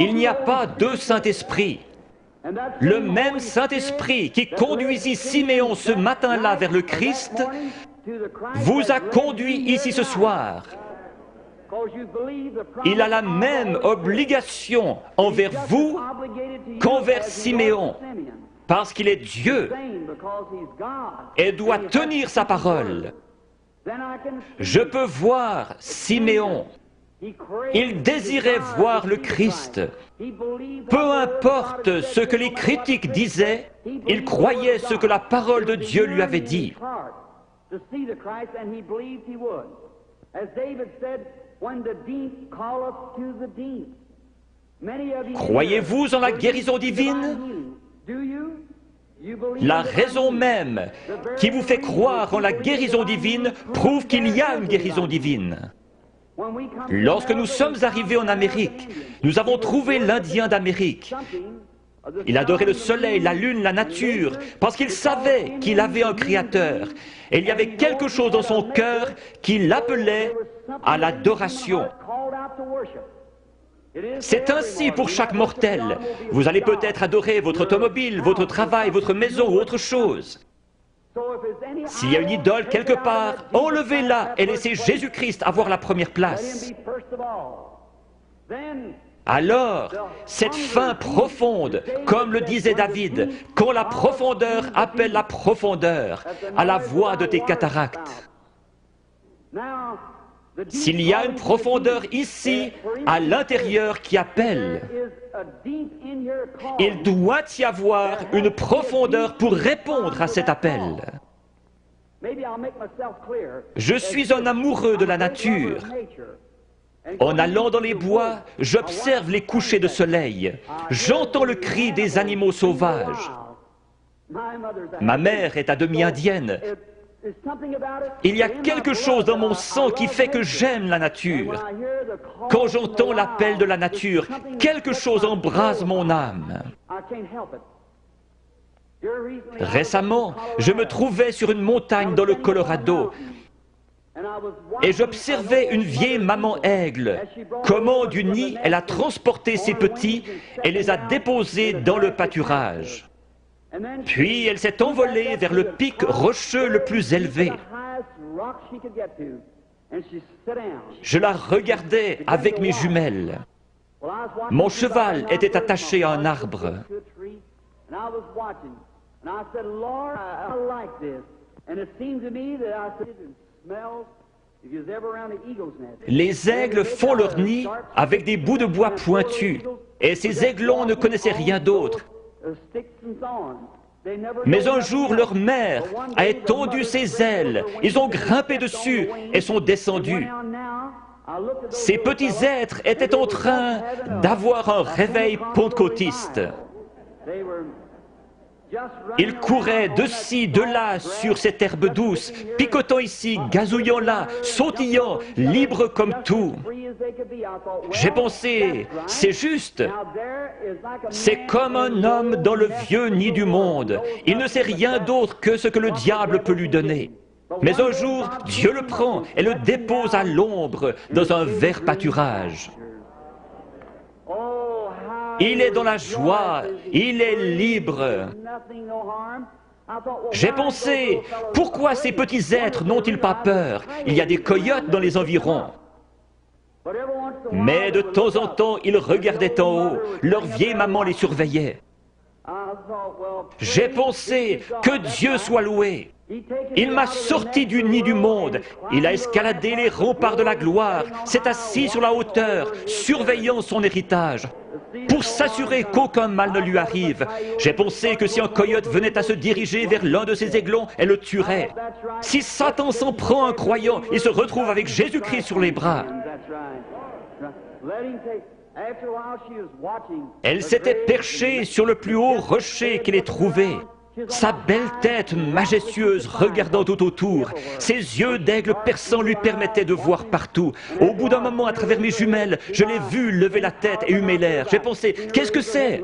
Il n'y a pas deux Saint-Esprits. Le même Saint-Esprit qui conduisit Siméon ce matin-là vers le Christ vous a conduit ici ce soir. Il a la même obligation envers vous qu'envers Siméon, parce qu'il est Dieu et doit tenir sa parole. Je peux voir Siméon. Il désirait voir le Christ. Peu importe ce que les critiques disaient, il croyait ce que la parole de Dieu lui avait dit. Croyez-vous en la guérison divine? La raison même qui vous fait croire en la guérison divine prouve qu'il y a une guérison divine. Lorsque nous sommes arrivés en Amérique, nous avons trouvé l'Indien d'Amérique. Il adorait le soleil, la lune, la nature, parce qu'il savait qu'il avait un créateur. Et il y avait quelque chose dans son cœur qui l'appelait à l'adoration. C'est ainsi pour chaque mortel. Vous allez peut-être adorer votre automobile, votre travail, votre maison ou autre chose. S'il y a une idole quelque part, enlevez-la et laissez Jésus-Christ avoir la première place. Alors, cette faim profonde, comme le disait David, quand la profondeur appelle la profondeur, à la voix de tes cataractes. S'il y a une profondeur ici, à l'intérieur, qui appelle, il doit y avoir une profondeur pour répondre à cet appel. Je suis un amoureux de la nature. En allant dans les bois, j'observe les couchers de soleil. J'entends le cri des animaux sauvages. Ma mère est à demi indienne. Il y a quelque chose dans mon sang qui fait que j'aime la nature. Quand j'entends l'appel de la nature, quelque chose embrase mon âme. Récemment, je me trouvais sur une montagne dans le Colorado et j'observais une vieille maman aigle. Comment du nid elle a transporté ses petits et les a déposés dans le pâturage. Puis elle s'est envolée vers le pic rocheux le plus élevé. Je la regardais avec mes jumelles. Mon cheval était attaché à un arbre. Les aigles font leur nid avec des bouts de bois pointus, et ces aiglons ne connaissaient rien d'autre. Mais un jour, leur mère a étendu ses ailes, ils ont grimpé dessus et sont descendus. Ces petits êtres étaient en train d'avoir un réveil pentecôtiste. Ils couraient de ci, de là sur cette herbe douce, picotant ici, gazouillant là, sautillant, libres comme tout. J'ai pensé, c'est juste. C'est comme un homme dans le vieux nid du monde. Il ne sait rien d'autre que ce que le diable peut lui donner. Mais un jour, Dieu le prend et le dépose à l'ombre dans un vert pâturage. Il est dans la joie, il est libre. J'ai pensé, pourquoi ces petits êtres n'ont-ils pas peur? Il y a des coyotes dans les environs. Mais de temps en temps, ils regardaient en haut, leur vieille maman les surveillait. J'ai pensé, que Dieu soit loué. Il m'a sorti du nid du monde, il a escaladé les remparts de la gloire, s'est assis sur la hauteur, surveillant son héritage, pour s'assurer qu'aucun mal ne lui arrive. J'ai pensé que si un coyote venait à se diriger vers l'un de ses aiglons, elle le tuerait. Si Satan s'en prend à un croyant, il se retrouve avec Jésus-Christ sur les bras. Elle s'était perchée sur le plus haut rocher qu'elle ait trouvé. Sa belle tête majestueuse regardant tout autour, ses yeux d'aigle perçants lui permettaient de voir partout. Au bout d'un moment, à travers mes jumelles, je l'ai vue lever la tête et humer l'air. J'ai pensé, qu'est-ce que c'est?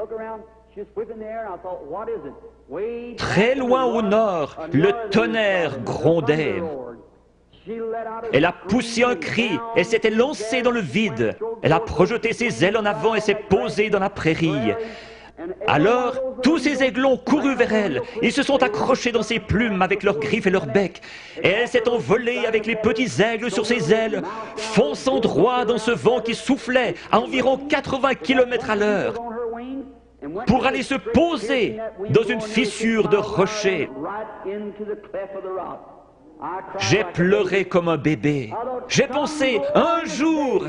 Très loin au nord, le tonnerre grondait. Elle a poussé un cri et s'était lancée dans le vide. Elle a projeté ses ailes en avant et s'est posée dans la prairie. Alors, tous ces aiglons courus vers elle. Ils se sont accrochés dans ses plumes avec leurs griffes et leurs becs. Et elle s'est envolée avec les petits aigles sur ses ailes, fonçant droit dans ce vent qui soufflait à environ 80 km à l'heure, pour aller se poser dans une fissure de rocher. J'ai pleuré comme un bébé. J'ai pensé, un jour,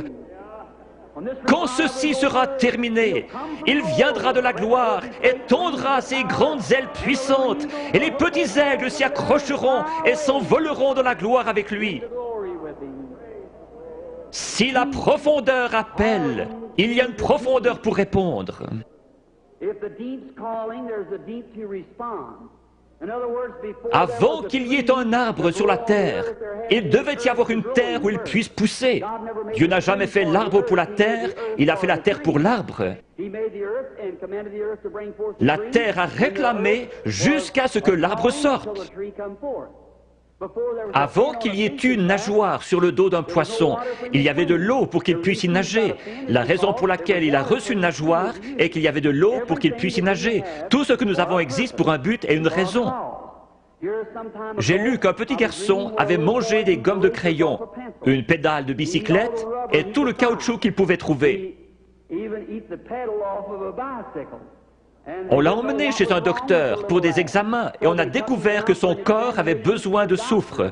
quand ceci sera terminé, il viendra de la gloire et tendra ses grandes ailes puissantes, et les petits aigles s'y accrocheront et s'envoleront dans la gloire avec lui. Si la profondeur appelle, il y a une profondeur pour répondre. Avant qu'il y ait un arbre sur la terre, il devait y avoir une terre où il puisse pousser. Dieu n'a jamais fait l'arbre pour la terre, il a fait la terre pour l'arbre. La terre a réclamé jusqu'à ce que l'arbre sorte. Avant qu'il y ait une nageoire sur le dos d'un poisson, il y avait de l'eau pour qu'il puisse y nager. La raison pour laquelle il a reçu une nageoire est qu'il y avait de l'eau pour qu'il puisse y nager. Tout ce que nous avons existe pour un but et une raison. J'ai lu qu'un petit garçon avait mangé des gommes de crayon, une pédale de bicyclette et tout le caoutchouc qu'il pouvait trouver. On l'a emmené chez un docteur pour des examens et on a découvert que son corps avait besoin de soufre.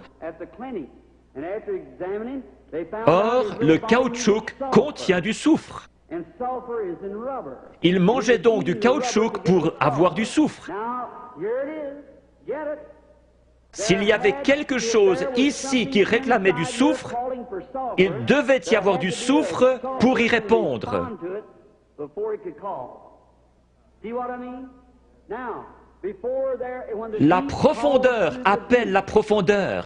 Or, le caoutchouc contient du soufre. Il mangeait donc du caoutchouc pour avoir du soufre. S'il y avait quelque chose ici qui réclamait du soufre, il devait y avoir du soufre pour y répondre. La profondeur appelle la profondeur.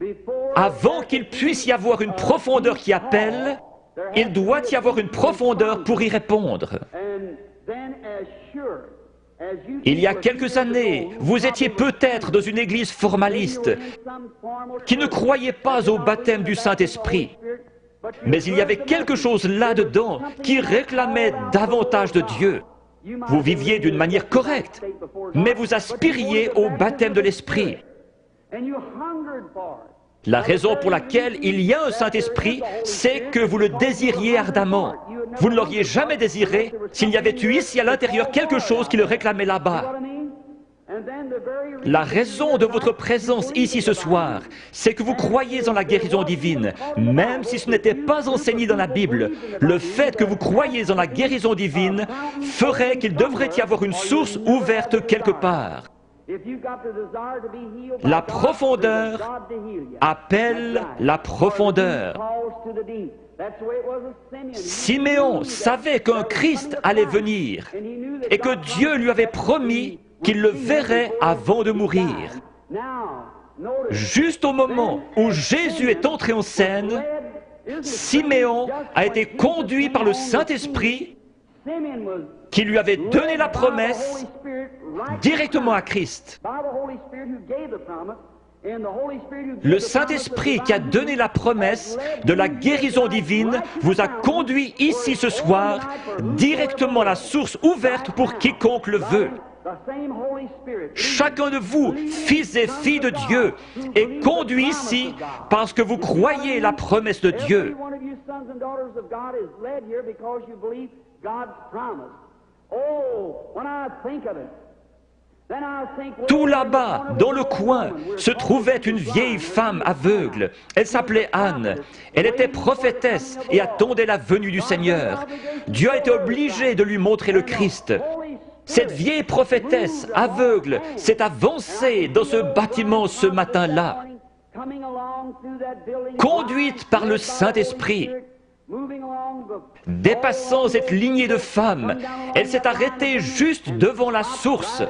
Avant qu'il puisse y avoir une profondeur qui appelle, il doit y avoir une profondeur pour y répondre. Il y a quelques années, vous étiez peut-être dans une église formaliste qui ne croyait pas au baptême du Saint-Esprit. Mais il y avait quelque chose là-dedans qui réclamait davantage de Dieu. Vous viviez d'une manière correcte, mais vous aspiriez au baptême de l'Esprit. La raison pour laquelle il y a un Saint-Esprit, c'est que vous le désiriez ardemment. Vous ne l'auriez jamais désiré s'il y avait eu ici à l'intérieur quelque chose qui le réclamait là-bas. La raison de votre présence ici ce soir, c'est que vous croyez en la guérison divine, même si ce n'était pas enseigné dans la Bible. Le fait que vous croyez en la guérison divine ferait qu'il devrait y avoir une source ouverte quelque part. La profondeur appelle la profondeur. Siméon savait qu'un Christ allait venir et que Dieu lui avait promis qu'il le verrait avant de mourir. Juste au moment où Jésus est entré en scène, Siméon a été conduit par le Saint-Esprit qui lui avait donné la promesse directement à Christ. Le Saint-Esprit qui a donné la promesse de la guérison divine vous a conduit ici ce soir directement à la source ouverte pour quiconque le veut. Chacun de vous, fils et filles de Dieu, est conduit ici parce que vous croyez la promesse de Dieu. Tout là-bas, dans le coin, se trouvait une vieille femme aveugle. Elle s'appelait Anne. Elle était prophétesse et attendait la venue du Seigneur. Dieu a été obligé de lui montrer le Christ. Cette vieille prophétesse aveugle s'est avancée dans ce bâtiment ce matin-là, conduite par le Saint-Esprit. Dépassant cette lignée de femmes, elle s'est arrêtée juste devant la source,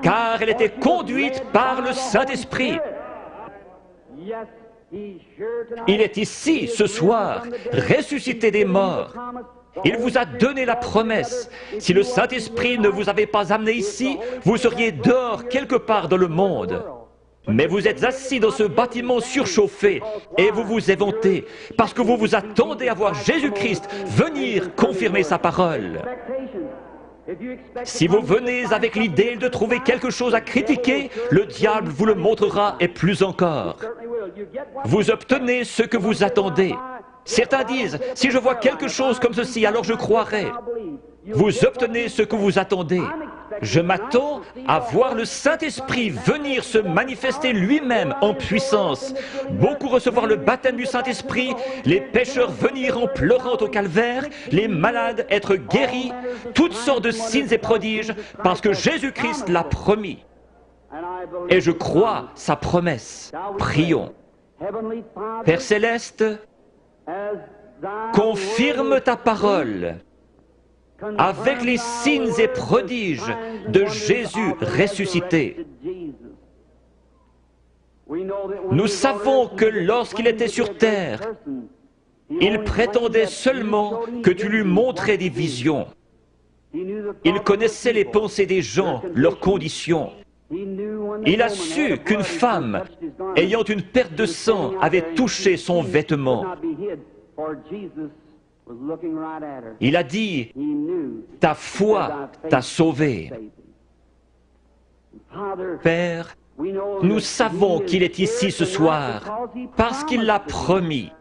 car elle était conduite par le Saint-Esprit. Il est ici, ce soir, ressuscité des morts. Il vous a donné la promesse. Si le Saint-Esprit ne vous avait pas amené ici, vous seriez dehors quelque part dans le monde. Mais vous êtes assis dans ce bâtiment surchauffé et vous vous éventez parce que vous vous attendez à voir Jésus-Christ venir confirmer sa parole. Si vous venez avec l'idée de trouver quelque chose à critiquer, le diable vous le montrera et plus encore. Vous obtenez ce que vous attendez. Certains disent, si je vois quelque chose comme ceci, alors je croirai. Vous obtenez ce que vous attendez. Je m'attends à voir le Saint-Esprit venir se manifester lui-même en puissance. Beaucoup recevoir le baptême du Saint-Esprit, les pécheurs venir en pleurant au calvaire, les malades être guéris, toutes sortes de signes et prodiges, parce que Jésus-Christ l'a promis. Et je crois sa promesse. Prions. Père Céleste, confirme ta parole avec les signes et prodiges de Jésus ressuscité. Nous savons que lorsqu'il était sur terre, il prétendait seulement que tu lui montrais des visions. Il connaissait les pensées des gens, leurs conditions. Il a su qu'une femme, ayant une perte de sang, avait touché son vêtement. Il a dit, ta foi t'a sauvé. Père, nous savons qu'il est ici ce soir parce qu'il l'a promis.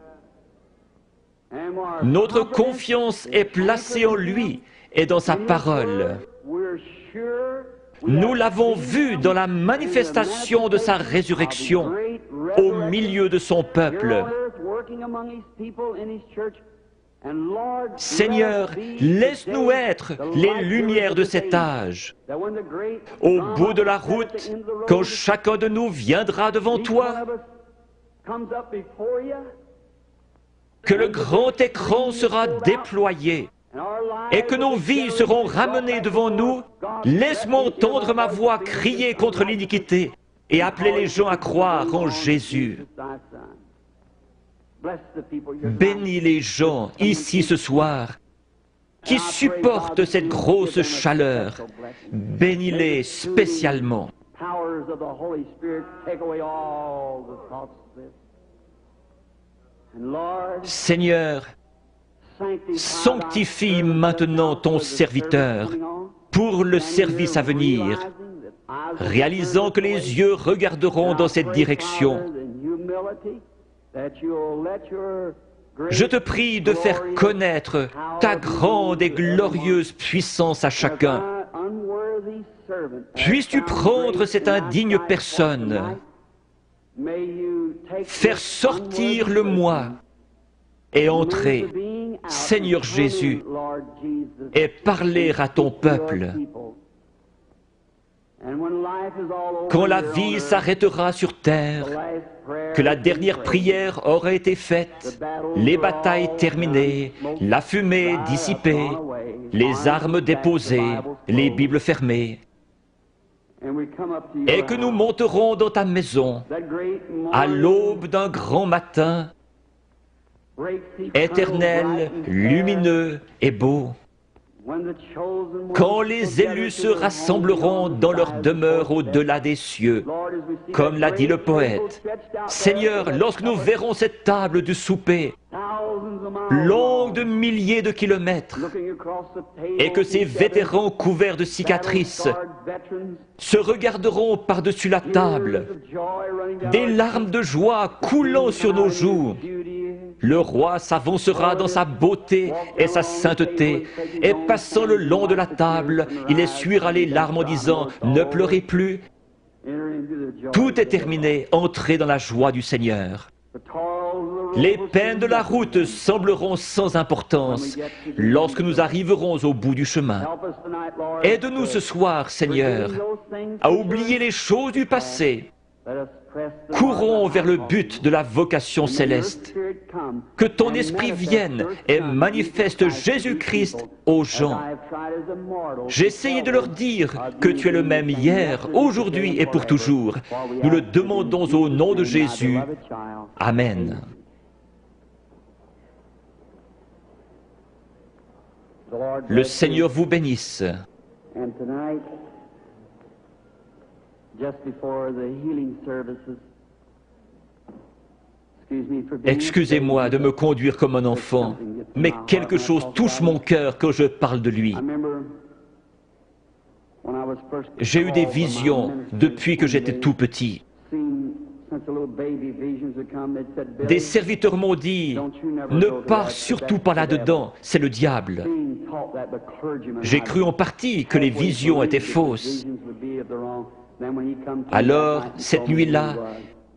Notre confiance est placée en lui et dans sa parole. Nous l'avons vu dans la manifestation de sa résurrection au milieu de son peuple. Seigneur, laisse-nous être les lumières de cet âge. Au bout de la route, quand chacun de nous viendra devant toi, que le grand écran sera déployé et que nos vies seront ramenées devant nous, laisse-moi entendre ma voix crier contre l'iniquité et appeler les gens à croire en Jésus. Bénis les gens ici ce soir qui supportent cette grosse chaleur. Bénis-les spécialement. Seigneur, sanctifie maintenant ton serviteur pour le service à venir, réalisant que les yeux regarderont dans cette direction. Je te prie de faire connaître ta grande et glorieuse puissance à chacun. Puisses-tu prendre cette indigne personne, faire sortir le moi et entrer, Seigneur Jésus, et parler à ton peuple. Quand la vie s'arrêtera sur terre, que la dernière prière aura été faite, les batailles terminées, la fumée dissipée, les armes déposées, les Bibles fermées, et que nous monterons dans ta maison à l'aube d'un grand matin, éternel, lumineux et beau, quand les élus se rassembleront dans leur demeure au-delà des cieux, comme l'a dit le poète. Seigneur, lorsque nous verrons cette table du souper, longue de milliers de kilomètres, et que ces vétérans couverts de cicatrices se regarderont par-dessus la table, des larmes de joie coulant sur nos joues, le roi s'avancera dans sa beauté et sa sainteté, et passant le long de la table, il essuiera les larmes en disant « Ne pleurez plus ». Tout est terminé, entrez dans la joie du Seigneur. Les peines de la route sembleront sans importance lorsque nous arriverons au bout du chemin. Aide-nous ce soir, Seigneur, à oublier les choses du passé. Courons vers le but de la vocation céleste. Que ton esprit vienne et manifeste Jésus-Christ aux gens. J'ai essayé de leur dire que tu es le même hier, aujourd'hui et pour toujours. Nous le demandons au nom de Jésus. Amen. Le Seigneur vous bénisse. Excusez-moi de me conduire comme un enfant, mais quelque chose touche mon cœur quand je parle de lui. J'ai eu des visions depuis que j'étais tout petit. Des serviteurs m'ont dit, ne pars surtout pas là-dedans, c'est le diable. J'ai cru en partie que les visions étaient fausses. Alors, cette nuit-là,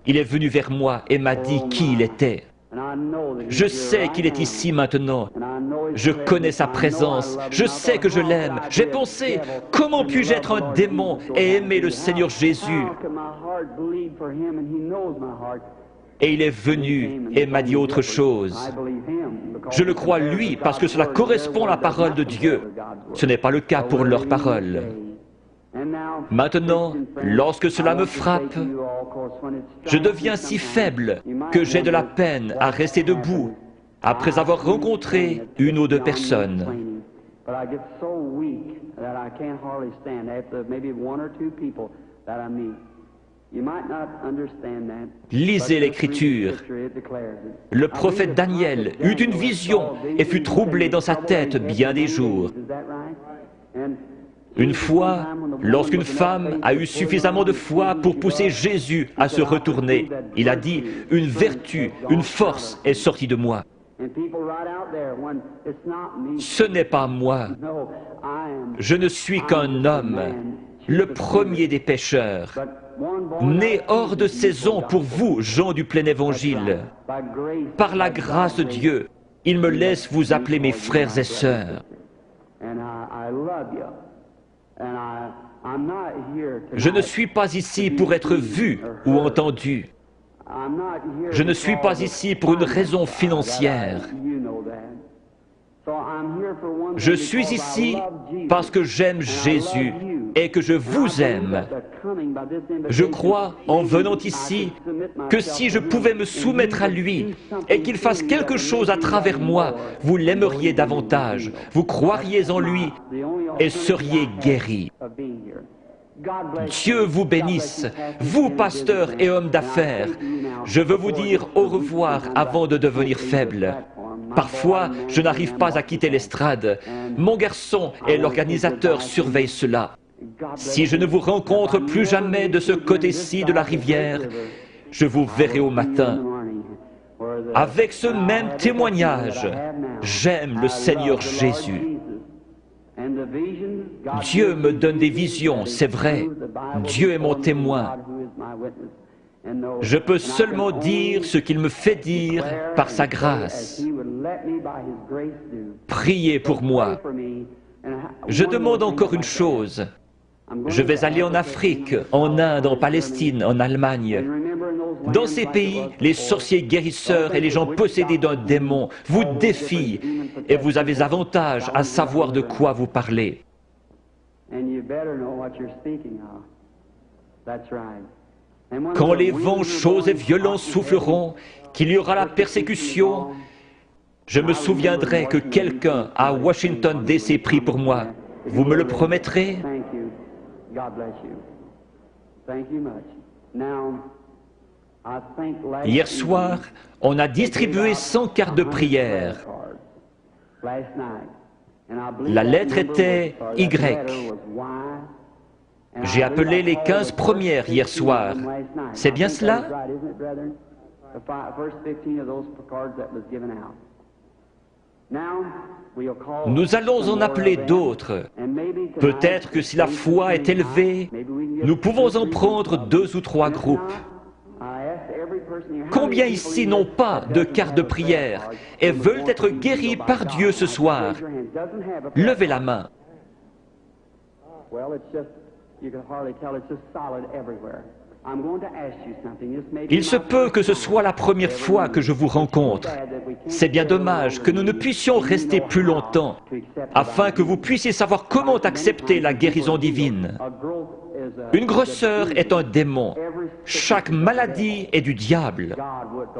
il est venu vers moi et m'a dit qui il était. Je sais qu'il est ici maintenant. Je connais sa présence. Je sais que je l'aime. J'ai pensé, comment puis-je être un démon et aimer le Seigneur Jésus? Et il est venu et m'a dit autre chose. Je le crois lui parce que cela correspond à la parole de Dieu. Ce n'est pas le cas pour leur parole. Maintenant, lorsque cela me frappe, je deviens si faible que j'ai de la peine à rester debout après avoir rencontré une ou deux personnes. Lisez l'Écriture. Le prophète Daniel eut une vision et fut troublé dans sa tête bien des jours. Une fois, lorsqu'une femme a eu suffisamment de foi pour pousser Jésus à se retourner, il a dit, une vertu, une force est sortie de moi. Ce n'est pas moi. Je ne suis qu'un homme, le premier des pécheurs, né hors de saison pour vous, gens du plein évangile. Par la grâce de Dieu, il me laisse vous appeler mes frères et sœurs. Je ne suis pas ici pour être vu ou entendu. Je ne suis pas ici pour une raison financière. Je suis ici parce que j'aime Jésus et que je vous aime. Je crois, en venant ici, que si je pouvais me soumettre à lui et qu'il fasse quelque chose à travers moi, vous l'aimeriez davantage, vous croiriez en lui et seriez guéris. Dieu vous bénisse, vous pasteurs et hommes d'affaires. Je veux vous dire au revoir avant de devenir faible. Parfois, je n'arrive pas à quitter l'estrade. Mon garçon et l'organisateur surveillent cela. Si je ne vous rencontre plus jamais de ce côté-ci de la rivière, je vous verrai au matin. Avec ce même témoignage, j'aime le Seigneur Jésus. Dieu me donne des visions, c'est vrai. Dieu est mon témoin. Je peux seulement dire ce qu'il me fait dire par sa grâce. Priez pour moi. Je demande encore une chose. Je vais aller en Afrique, en Inde, en Palestine, en Allemagne. Dans ces pays, les sorciers guérisseurs et les gens possédés d'un démon vous défient et vous avez avantage à savoir de quoi vous parlez. Quand les vents chauds et violents souffleront, qu'il y aura la persécution, je me souviendrai que quelqu'un à Washington D.C. prie pour moi. Vous me le promettrez? Hier soir, on a distribué 100 cartes de prière. La lettre était Y. J'ai appelé les 15 premières hier soir. C'est bien cela? Nous allons en appeler d'autres. Peut-être que si la foi est élevée, nous pouvons en prendre 2 ou 3 groupes. Combien ici n'ont pas de carte de prière et veulent être guéris par Dieu ce soir? Levez la main. Il se peut que ce soit la première fois que je vous rencontre. C'est bien dommage que nous ne puissions rester plus longtemps, afin que vous puissiez savoir comment accepter la guérison divine. Une grosseur est un démon. Chaque maladie est du diable.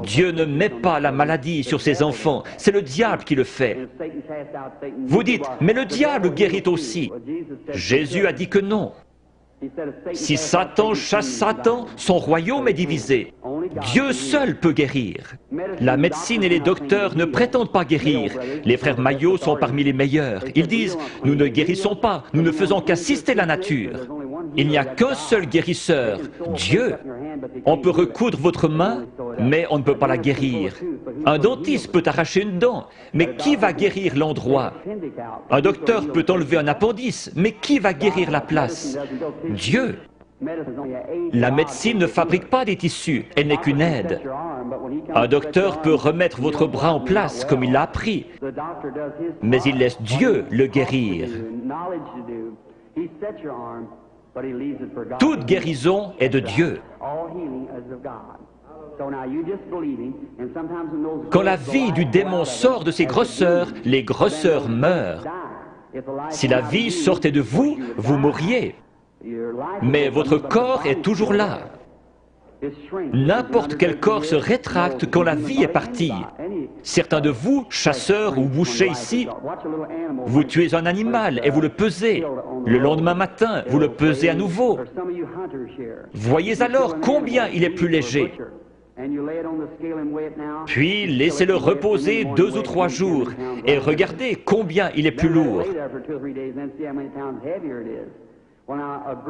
Dieu ne met pas la maladie sur ses enfants, c'est le diable qui le fait. Vous dites, mais le diable guérit aussi. Jésus a dit que non. Si Satan chasse Satan, son royaume est divisé. Dieu seul peut guérir. La médecine et les docteurs ne prétendent pas guérir. Les frères Maillot sont parmi les meilleurs. Ils disent « Nous ne guérissons pas, nous ne faisons qu'assister la nature. » Il n'y a qu'un seul guérisseur, Dieu. On peut recoudre votre main, mais on ne peut pas la guérir. Un dentiste peut arracher une dent, mais qui va guérir l'endroit? Un docteur peut enlever un appendice, mais qui va guérir la place? Dieu. La médecine ne fabrique pas des tissus, elle n'est qu'une aide. Un docteur peut remettre votre bras en place comme il l'a appris, mais il laisse Dieu le guérir. Toute guérison est de Dieu. Quand la vie du démon sort de ses grosseurs, les grosseurs meurent. Si la vie sortait de vous, vous mourriez. Mais votre corps est toujours là. N'importe quel corps se rétracte quand la vie est partie. Certains de vous, chasseurs ou bouchers ici, vous tuez un animal et vous le pesez. Le lendemain matin, vous le pesez à nouveau. Voyez alors combien il est plus léger. Puis laissez-le reposer 2 ou 3 jours et regardez combien il est plus lourd.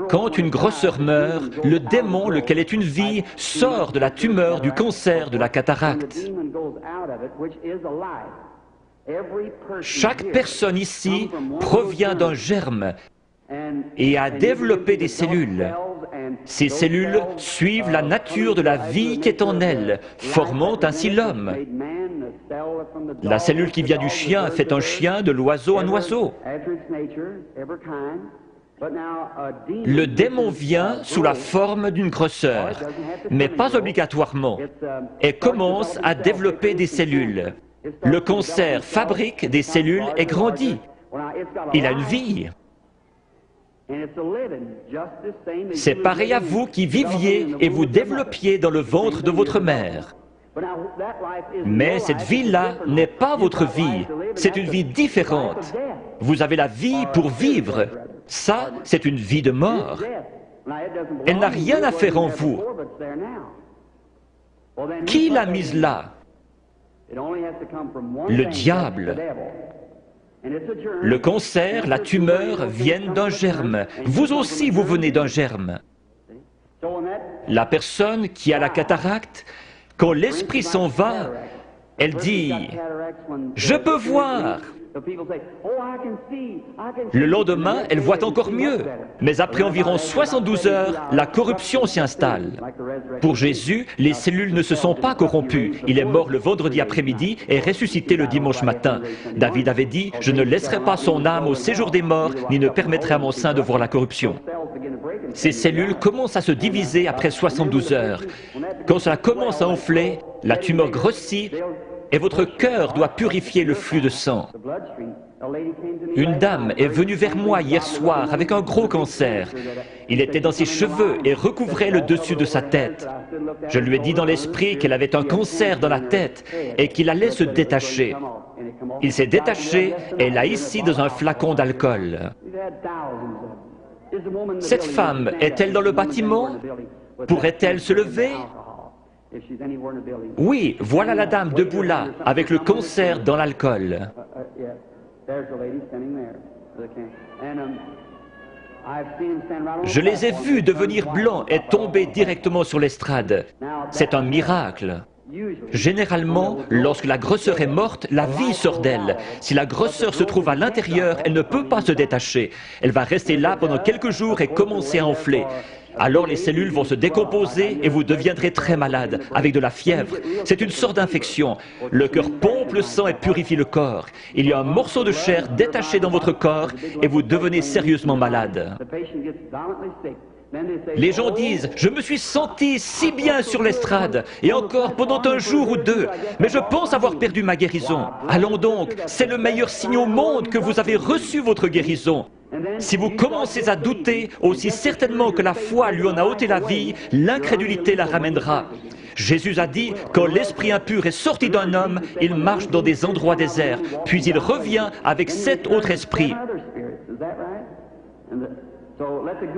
Quand une grosseur meurt, le démon, lequel est une vie, sort de la tumeur, du cancer, de la cataracte. Chaque personne ici provient d'un germe et a développé des cellules. Ces cellules suivent la nature de la vie qui est en elles, formant ainsi l'homme. La cellule qui vient du chien fait un chien, de l'oiseau un oiseau. Le démon vient sous la forme d'une grosseur, mais pas obligatoirement, et commence à développer des cellules. Le cancer fabrique des cellules et grandit. Il a une vie. C'est pareil à vous qui viviez et vous développiez dans le ventre de votre mère. Mais cette vie-là n'est pas votre vie, c'est une vie différente. Vous avez la vie pour vivre. Ça, c'est une vie de mort. Elle n'a rien à faire en vous. Qui l'a mise là? Le diable. Le cancer, la tumeur viennent d'un germe. Vous aussi, vous venez d'un germe. La personne qui a la cataracte, quand l'esprit s'en va, elle dit « Je peux voir ». Le lendemain, elle voit encore mieux. Mais après environ 72 heures, la corruption s'y installe. Pour Jésus, les cellules ne se sont pas corrompues. Il est mort le vendredi après-midi et ressuscité le dimanche matin. David avait dit « Je ne laisserai pas son âme au séjour des morts, ni ne permettrai à mon sein de voir la corruption ». Ces cellules commencent à se diviser après 72 heures. Quand cela commence à enfler, la tumeur grossit et votre cœur doit purifier le flux de sang. Une dame est venue vers moi hier soir avec un gros cancer. Il était dans ses cheveux et recouvrait le dessus de sa tête. Je lui ai dit dans l'esprit qu'elle avait un cancer dans la tête et qu'il allait se détacher. Il s'est détaché et l'a ici dans un flacon d'alcool. Cette femme est-elle dans le bâtiment? Pourrait-elle se lever? Oui, voilà la dame debout là, avec le cancer dans l'alcool. Je les ai vus devenir blancs et tomber directement sur l'estrade. C'est un miracle. Généralement, lorsque la grosseur est morte, la vie sort d'elle. Si la grosseur se trouve à l'intérieur, elle ne peut pas se détacher. Elle va rester là pendant quelques jours et commencer à enfler. Alors les cellules vont se décomposer et vous deviendrez très malade, avec de la fièvre. C'est une sorte d'infection. Le cœur pompe le sang et purifie le corps. Il y a un morceau de chair détaché dans votre corps et vous devenez sérieusement malade. Les gens disent « Je me suis senti si bien sur l'estrade, et encore pendant un jour ou deux, mais je pense avoir perdu ma guérison. Allons donc, c'est le meilleur signe au monde que vous avez reçu votre guérison. Si vous commencez à douter, aussi certainement que la foi lui en a ôté la vie, l'incrédulité la ramènera. Jésus a dit, quand l'esprit impur est sorti d'un homme, il marche dans des endroits déserts, puis il revient avec 7 autres esprits.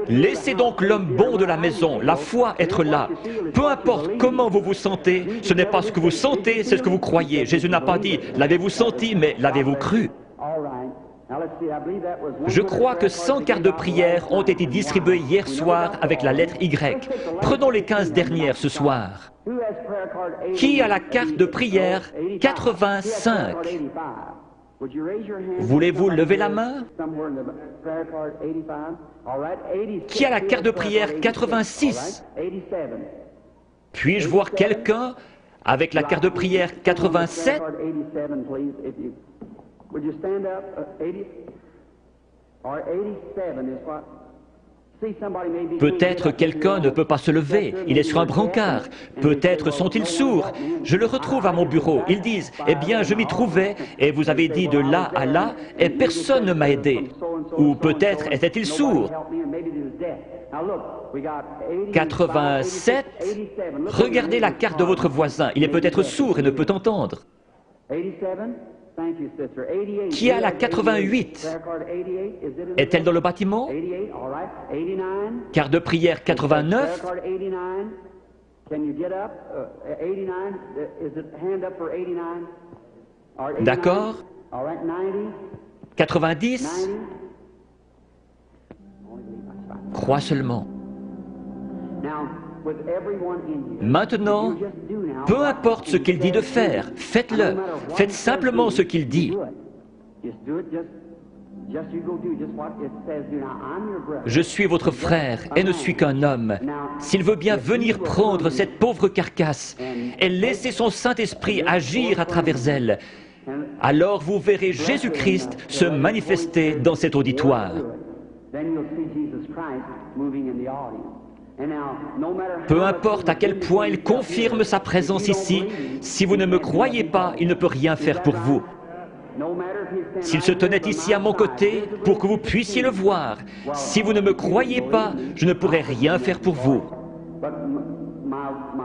Laissez donc l'homme bon de la maison, la foi, être là. Peu importe comment vous vous sentez, ce n'est pas ce que vous sentez, c'est ce que vous croyez. Jésus n'a pas dit « l'avez-vous senti », mais « l'avez-vous cru ». Je crois que 100 cartes de prière ont été distribuées hier soir avec la lettre Y. Prenons les 15 dernières ce soir. Qui a la carte de prière 85? Voulez-vous lever la main? Qui a la carte de prière 86? Puis-je voir quelqu'un avec la carte de prière 87? Peut-être quelqu'un ne peut pas se lever, il est sur un brancard. Peut-être sont-ils sourds. Je le retrouve à mon bureau. Ils disent, eh bien, je m'y trouvais, et vous avez dit de là à là, et personne ne m'a aidé. Ou peut-être était-il sourd. 87, regardez la carte de votre voisin. Il est peut-être sourd et ne peut entendre. Qui a la 88? Est-elle dans le bâtiment? Carte de prière 89? D'accord. 90? Crois seulement. Maintenant, peu importe ce qu'il dit de faire, faites-le. Faites simplement ce qu'il dit. Je suis votre frère et ne suis qu'un homme. S'il veut bien venir prendre cette pauvre carcasse et laisser son Saint-Esprit agir à travers elle, alors vous verrez Jésus-Christ se manifester dans cet auditoire. Peu importe à quel point il confirme sa présence ici, si vous ne me croyez pas, il ne peut rien faire pour vous. S'il se tenait ici à mon côté pour que vous puissiez le voir, si vous ne me croyez pas, je ne pourrai rien faire pour vous.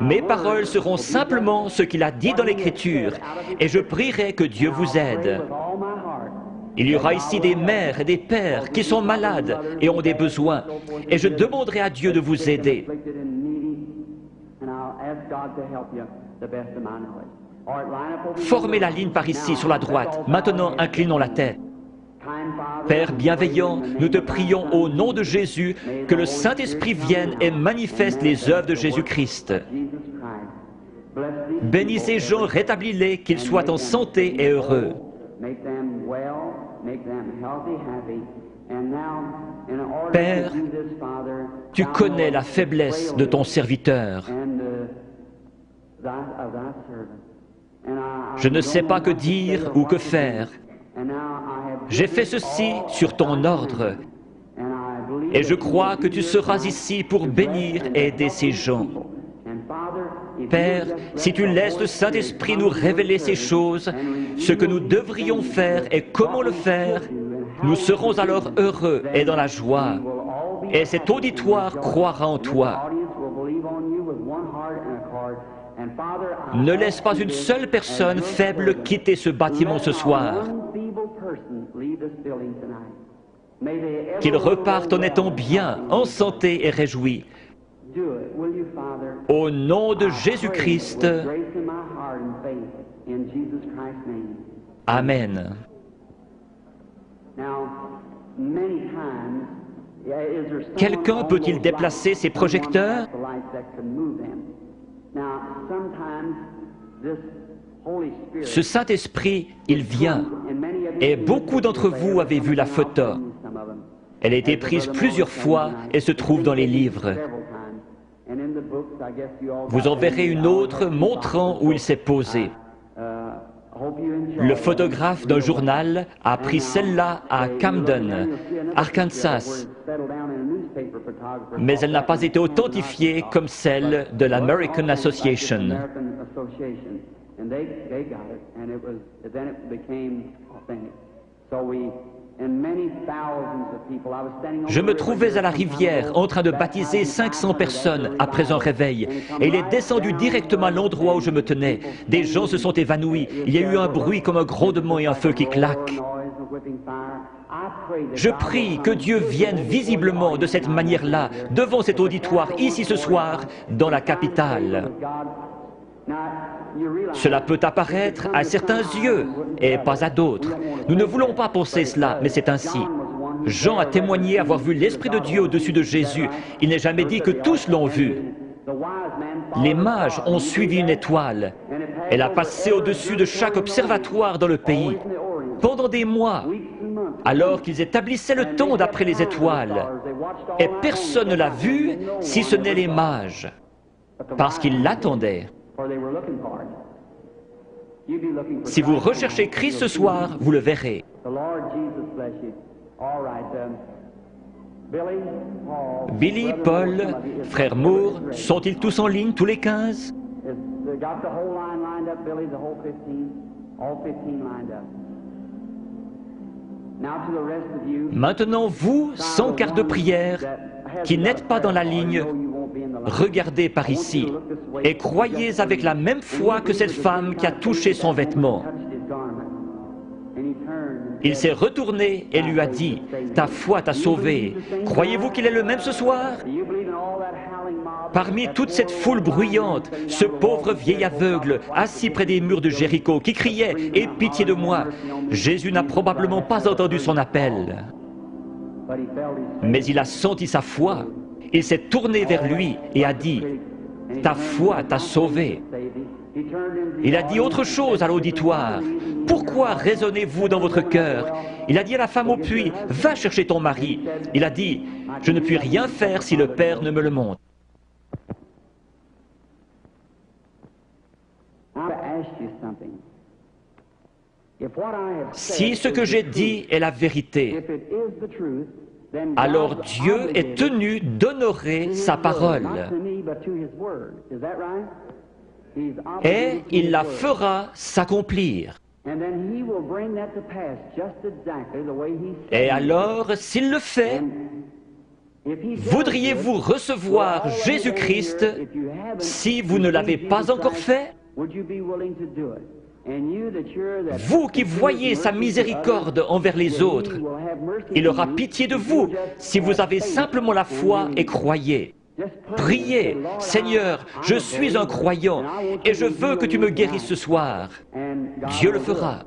Mes paroles seront simplement ce qu'il a dit dans l'Écriture, et je prierai que Dieu vous aide. Il y aura ici des mères et des pères qui sont malades et ont des besoins, et je demanderai à Dieu de vous aider. Formez la ligne par ici, sur la droite. Maintenant, inclinons la tête. Père bienveillant, nous te prions au nom de Jésus que le Saint-Esprit vienne et manifeste les œuvres de Jésus-Christ. Bénis ces gens, rétablis-les, qu'ils soient en santé et heureux. Père, tu connais la faiblesse de ton serviteur. Je ne sais pas que dire ou que faire. J'ai fait ceci sur ton ordre, et je crois que tu seras ici pour bénir et aider ces gens. Père, si tu laisses le Saint-Esprit nous révéler ces choses, ce que nous devrions faire et comment le faire, nous serons alors heureux et dans la joie. Et cet auditoire croira en toi. Ne laisse pas une seule personne faible quitter ce bâtiment ce soir. Qu'ils repartent en étant bien, en santé et réjouis. Au nom de Jésus-Christ. Amen. Quelqu'un peut-il déplacer ses projecteurs? Ce Saint-Esprit, il vient. Et beaucoup d'entre vous avez vu la photo. Elle a été prise plusieurs fois et se trouve dans les livres. Vous en verrez une autre montrant où il s'est posé. Le photographe d'un journal a pris celle-là à Camden, Arkansas, mais elle n'a pas été authentifiée comme celle de l'American Association. Je me trouvais à la rivière en train de baptiser 500 personnes après un réveil, et il est descendu directement à l'endroit où je me tenais. Des gens se sont évanouis, il y a eu un bruit comme un grondement et un feu qui claque. Je prie que Dieu vienne visiblement de cette manière-là, devant cet auditoire, ici ce soir, dans la capitale. Cela peut apparaître à certains yeux et pas à d'autres. Nous ne voulons pas penser cela, mais c'est ainsi. Jean a témoigné avoir vu l'Esprit de Dieu au-dessus de Jésus. Il n'est jamais dit que tous l'ont vu. Les mages ont suivi une étoile. Elle a passé au-dessus de chaque observatoire dans le pays. Pendant des mois, alors qu'ils établissaient le temps d'après les étoiles. Et personne ne l'a vu, si ce n'est les mages, parce qu'ils l'attendaient. Si vous recherchez Christ ce soir, vous le verrez. Billy, Paul, frère Moore, sont-ils tous en ligne, tous les 15? Maintenant, vous, sans carte de prière, qui n'êtes pas dans la ligne, regardez par ici et croyez avec la même foi que cette femme qui a touché son vêtement. Il s'est retourné et lui a dit, « Ta foi t'a sauvé. Croyez-vous qu'il est le même ce soir ?» Parmi toute cette foule bruyante, ce pauvre vieil aveugle, assis près des murs de Jéricho, qui criait « Aie pitié de moi !» Jésus n'a probablement pas entendu son appel. Mais il a senti sa foi. Il s'est tourné vers lui et a dit, « Ta foi t'a sauvé. » Il a dit autre chose à l'auditoire. « Pourquoi raisonnez-vous dans votre cœur ?» Il a dit à la femme au puits, « Va chercher ton mari. » Il a dit, « Je ne puis rien faire si le Père ne me le montre. » Si ce que j'ai dit est la vérité, alors Dieu est tenu d'honorer sa parole. Et il la fera s'accomplir. Et alors, s'il le fait, voudriez-vous recevoir Jésus-Christ si vous ne l'avez pas encore fait? Vous qui voyez sa miséricorde envers les autres, il aura pitié de vous si vous avez simplement la foi et croyez. Priez, Seigneur, je suis un croyant et je veux que tu me guérisses ce soir. Dieu le fera.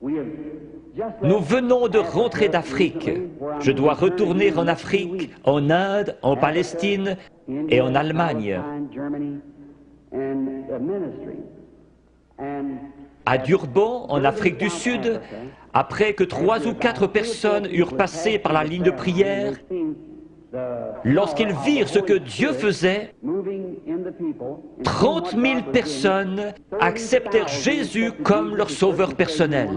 Nous venons de rentrer d'Afrique. Je dois retourner en Afrique, en Inde, en Palestine et en Allemagne. À Durban, en Afrique du Sud, après que 3 ou 4 personnes eurent passé par la ligne de prière, lorsqu'ils virent ce que Dieu faisait, 30 000 personnes acceptèrent Jésus comme leur sauveur personnel.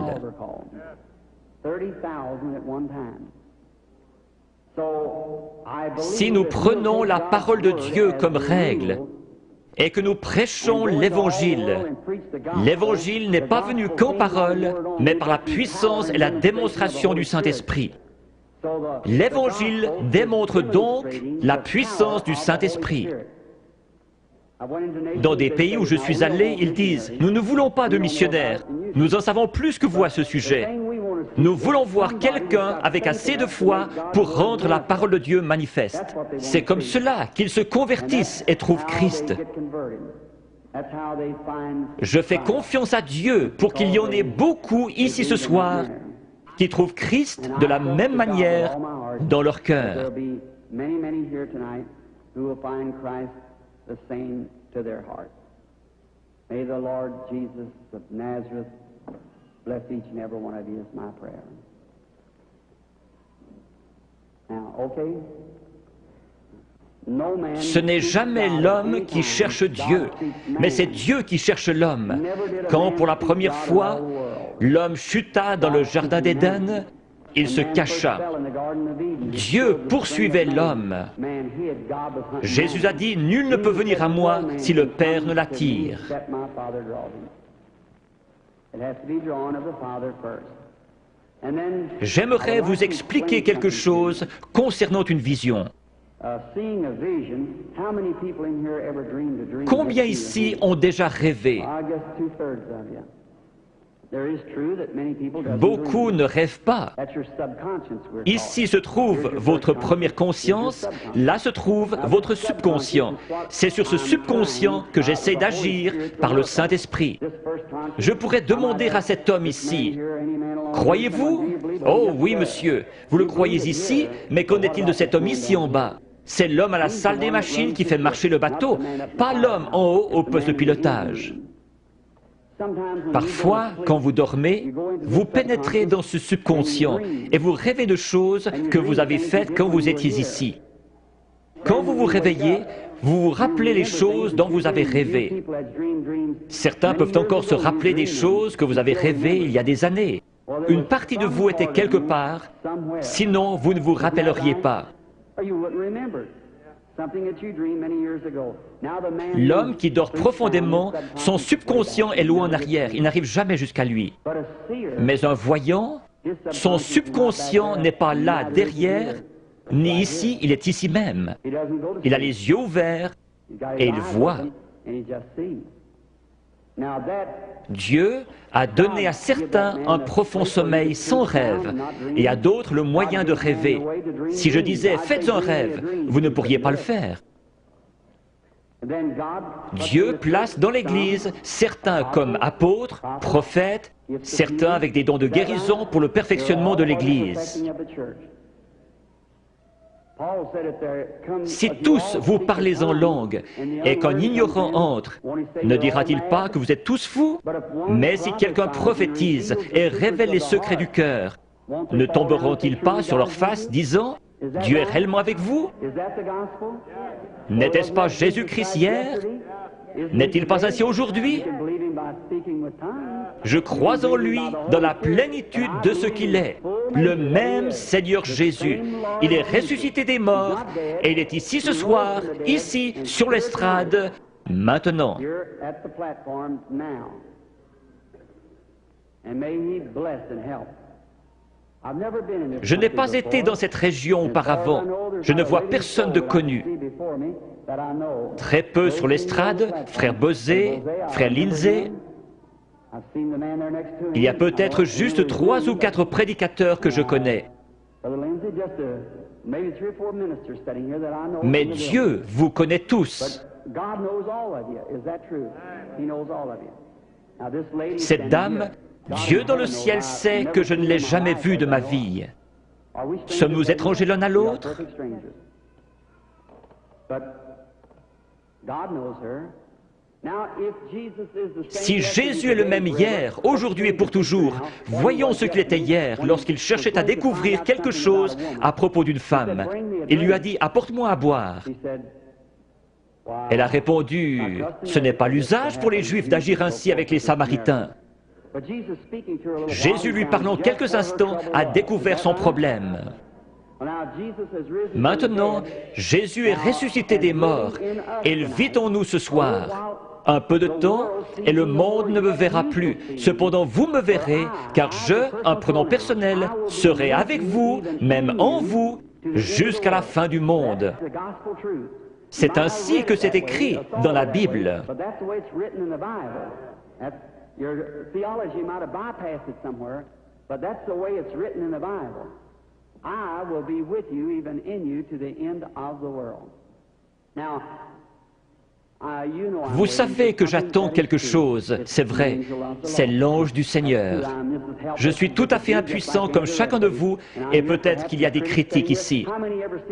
Si nous prenons la parole de Dieu comme règle et que nous prêchons l'Évangile, l'Évangile n'est pas venu qu'en parole, mais par la puissance et la démonstration du Saint-Esprit. L'Évangile démontre donc la puissance du Saint-Esprit. Dans des pays où je suis allé, ils disent « Nous ne voulons pas de missionnaires, nous en savons plus que vous à ce sujet. Nous voulons voir quelqu'un avec assez de foi pour rendre la parole de Dieu manifeste. » C'est comme cela qu'ils se convertissent et trouvent Christ. Je fais confiance à Dieu pour qu'il y en ait beaucoup ici ce soir qui trouvent Christ de la même manière dans leur cœur. May the Lord Jesus of Nazareth bless each and every one of you is my prayer. Now, okay? Ce n'est jamais l'homme qui cherche Dieu, mais c'est Dieu qui cherche l'homme. Quand, pour la première fois, l'homme chuta dans le jardin d'Éden, il se cacha. Dieu poursuivait l'homme. Jésus a dit, « Nul ne peut venir à moi si le Père ne l'attire. » J'aimerais vous expliquer quelque chose concernant une vision. Combien ici ont déjà rêvé? Beaucoup ne rêvent pas. Ici se trouve votre première conscience, là se trouve votre subconscient. C'est sur ce subconscient que j'essaie d'agir par le Saint-Esprit. Je pourrais demander à cet homme ici, « Croyez-vous » ? « Oh oui, monsieur, vous le croyez ici, mais qu'en est-il de cet homme ici en bas ? C'est l'homme à la salle des machines qui fait marcher le bateau, pas l'homme en haut au poste de pilotage. » Parfois, quand vous dormez, vous pénétrez dans ce subconscient et vous rêvez de choses que vous avez faites quand vous étiez ici. Quand vous vous réveillez, vous vous rappelez les choses dont vous avez rêvé. Certains peuvent encore se rappeler des choses que vous avez rêvées il y a des années. Une partie de vous était quelque part, sinon vous ne vous rappelleriez pas. L'homme qui dort profondément, son subconscient est loin en arrière, il n'arrive jamais jusqu'à lui. Mais un voyant, son subconscient n'est pas là derrière, ni ici, il est ici même. Il a les yeux ouverts et il voit. Dieu a donné à certains un profond sommeil sans rêve et à d'autres le moyen de rêver. Si je disais « faites un rêve », vous ne pourriez pas le faire. Dieu place dans l'Église certains comme apôtres, prophètes, certains avec des dons de guérison pour le perfectionnement de l'Église. Si tous vous parlez en langue et qu'un ignorant entre, ne dira-t-il pas que vous êtes tous fous? Mais si quelqu'un prophétise et révèle les secrets du cœur, ne tomberont-ils pas sur leur face disant « Dieu est réellement avec vous » ? N'était-ce pas Jésus-Christ hier? N'est-il pas ainsi aujourd'hui? Je crois en lui dans la plénitude de ce qu'il est, le même Seigneur Jésus. Il est ressuscité des morts et il est ici ce soir, ici, sur l'estrade, maintenant. Je n'ai pas été dans cette région auparavant. Je ne vois personne de connu. Très peu sur l'estrade, frère Bosé, frère Lindsay. Il y a peut-être juste 3 ou 4 prédicateurs que je connais. Mais Dieu vous connaît tous. Cette dame, Dieu dans le ciel sait que je ne l'ai jamais vue de ma vie. Sommes-nous étrangers l'un à l'autre? Si Jésus est le même hier, aujourd'hui et pour toujours, voyons ce qu'il était hier lorsqu'il cherchait à découvrir quelque chose à propos d'une femme. Il lui a dit « Apporte-moi à boire ». Elle a répondu « Ce n'est pas l'usage pour les Juifs d'agir ainsi avec les Samaritains ». Jésus, lui parlant quelques instants, a découvert son problème. Maintenant, Jésus est ressuscité des morts et il vit en nous ce soir. Un peu de temps et le monde ne me verra plus. Cependant, vous me verrez, car je, un prénom personnel, serai avec vous, même en vous, jusqu'à la fin du monde. C'est ainsi que c'est écrit dans la Bible. Your theology might have bypassed it somewhere, but that's the way it's written in the Bible. I will be with you, even in you, to the end of the world. Now, vous savez que j'attends quelque chose, c'est vrai, c'est l'ange du Seigneur. Je suis tout à fait impuissant comme chacun de vous, et peut-être qu'il y a des critiques ici.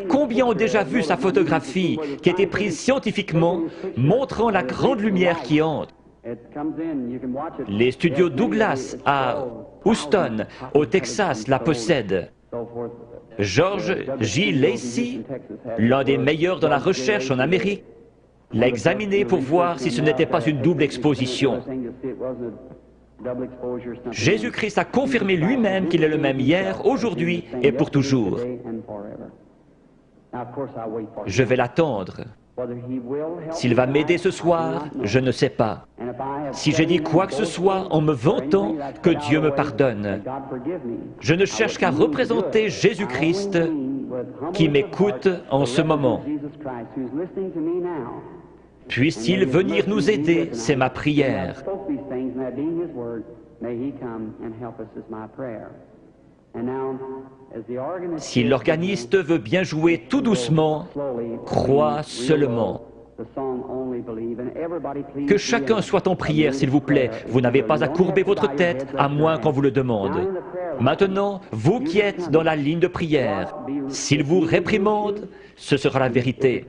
Combien ont déjà vu sa photographie qui a été prise scientifiquement, montrant la grande lumière qui entre? Les studios Douglas à Houston, au Texas, la possèdent. George J. Lacey, l'un des meilleurs dans la recherche en Amérique, l'a examiné pour voir si ce n'était pas une double exposition. Jésus-Christ a confirmé lui-même qu'il est le même hier, aujourd'hui et pour toujours. Je vais l'attendre. S'il va m'aider ce soir, je ne sais pas. Si j'ai dit quoi que ce soit en me vantant, que Dieu me pardonne. Je ne cherche qu'à représenter Jésus-Christ qui m'écoute en ce moment. Puisse-t-il venir nous aider, c'est ma prière. Si l'organiste veut bien jouer tout doucement, crois seulement. Que chacun soit en prière, s'il vous plaît. Vous n'avez pas à courber votre tête, à moins qu'on vous le demande. Maintenant, vous qui êtes dans la ligne de prière, s'il vous réprimande, ce sera la vérité.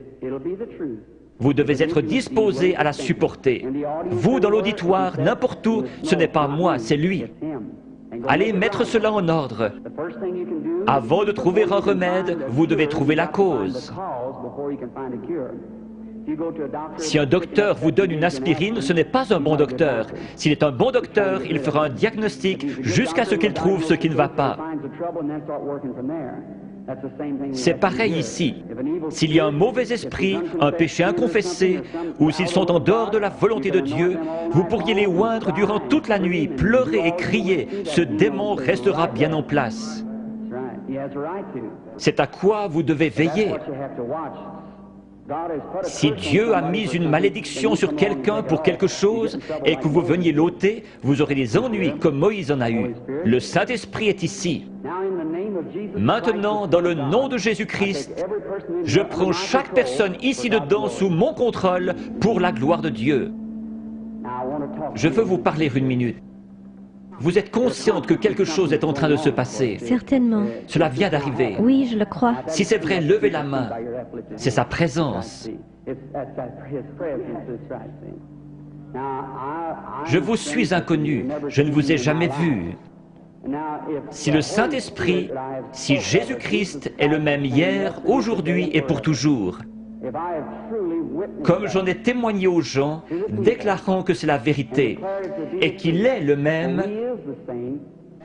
Vous devez être disposé à la supporter. Vous, dans l'auditoire, n'importe où, ce n'est pas moi, c'est lui. Allez mettre cela en ordre. Avant de trouver un remède, vous devez trouver la cause. Si un docteur vous donne une aspirine, ce n'est pas un bon docteur. S'il est un bon docteur, il fera un diagnostic jusqu'à ce qu'il trouve ce qui ne va pas. C'est pareil ici. S'il y a un mauvais esprit, un péché inconfessé, ou s'ils sont en dehors de la volonté de Dieu, vous pourriez les oindre durant toute la nuit, pleurer et crier. Ce démon restera bien en place. C'est à quoi vous devez veiller. Si Dieu a mis une malédiction sur quelqu'un pour quelque chose et que vous veniez l'ôter, vous aurez des ennuis comme Moïse en a eu. Le Saint-Esprit est ici. Maintenant, dans le nom de Jésus-Christ, je prends chaque personne ici dedans sous mon contrôle pour la gloire de Dieu. Je veux vous parler une minute. Vous êtes consciente que quelque chose est en train de se passer. Certainement. Cela vient d'arriver. Oui, je le crois. Si c'est vrai, levez la main. C'est sa présence. Je vous suis inconnu. Je ne vous ai jamais vu. Si le Saint-Esprit, si Jésus-Christ est le même hier, aujourd'hui et pour toujours, comme j'en ai témoigné aux gens, déclarant que c'est la vérité et qu'il est le même,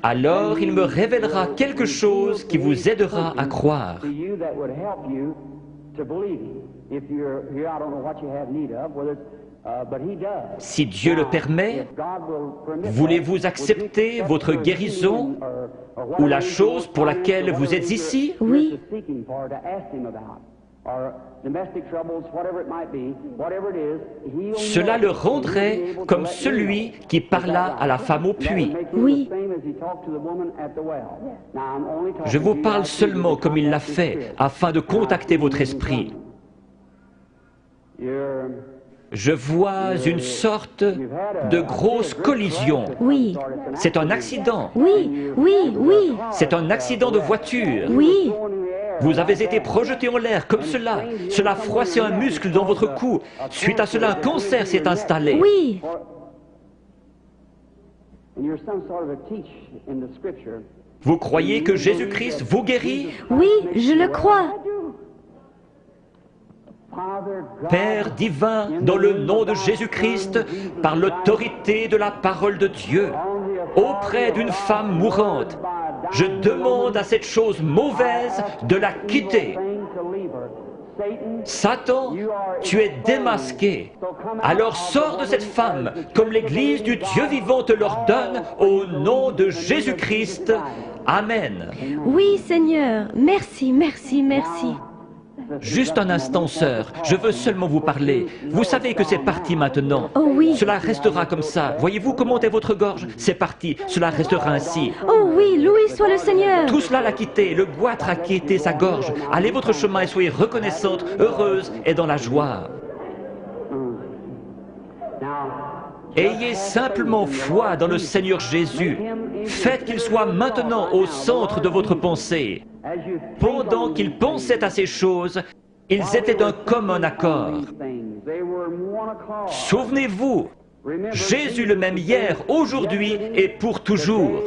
alors il me révélera quelque chose qui vous aidera à croire. Si Dieu le permet, voulez-vous accepter votre guérison ou la chose pour laquelle vous êtes ici? Oui. Cela le rendrait comme celui qui parla à la femme au puits. Oui. Je vous parle seulement comme il l'a fait, afin de contacter votre esprit. Je vois une sorte de grosse collision. Oui. C'est un accident. Oui, oui, oui. C'est un accident de voiture. Oui. Vous avez été projeté en l'air comme cela. Cela a froissé un muscle dans votre cou. Suite à cela, un cancer s'est installé. Oui. Vous croyez que Jésus-Christ vous guérit? Oui, je le crois. Père divin, dans le nom de Jésus-Christ, par l'autorité de la parole de Dieu, auprès d'une femme mourante, je demande à cette chose mauvaise de la quitter. Satan, tu es démasqué. Alors sors de cette femme, comme l'Église du Dieu vivant te l'ordonne, au nom de Jésus-Christ. Amen. Oui, Seigneur. Merci, merci, merci. Juste un instant, sœur, je veux seulement vous parler. Vous savez que c'est parti maintenant. Oh oui. Cela restera comme ça. Voyez-vous comment est votre gorge? C'est parti, cela restera ainsi. Oh oui, loué soit le Seigneur. Tout cela l'a quitté, le goitre a quitté sa gorge. Allez votre chemin et soyez reconnaissante, heureuse et dans la joie. Ayez simplement foi dans le Seigneur Jésus. Faites qu'il soit maintenant au centre de votre pensée. Pendant qu'ils pensaient à ces choses, ils étaient d'un commun accord. Souvenez-vous, Jésus le même hier, aujourd'hui et pour toujours.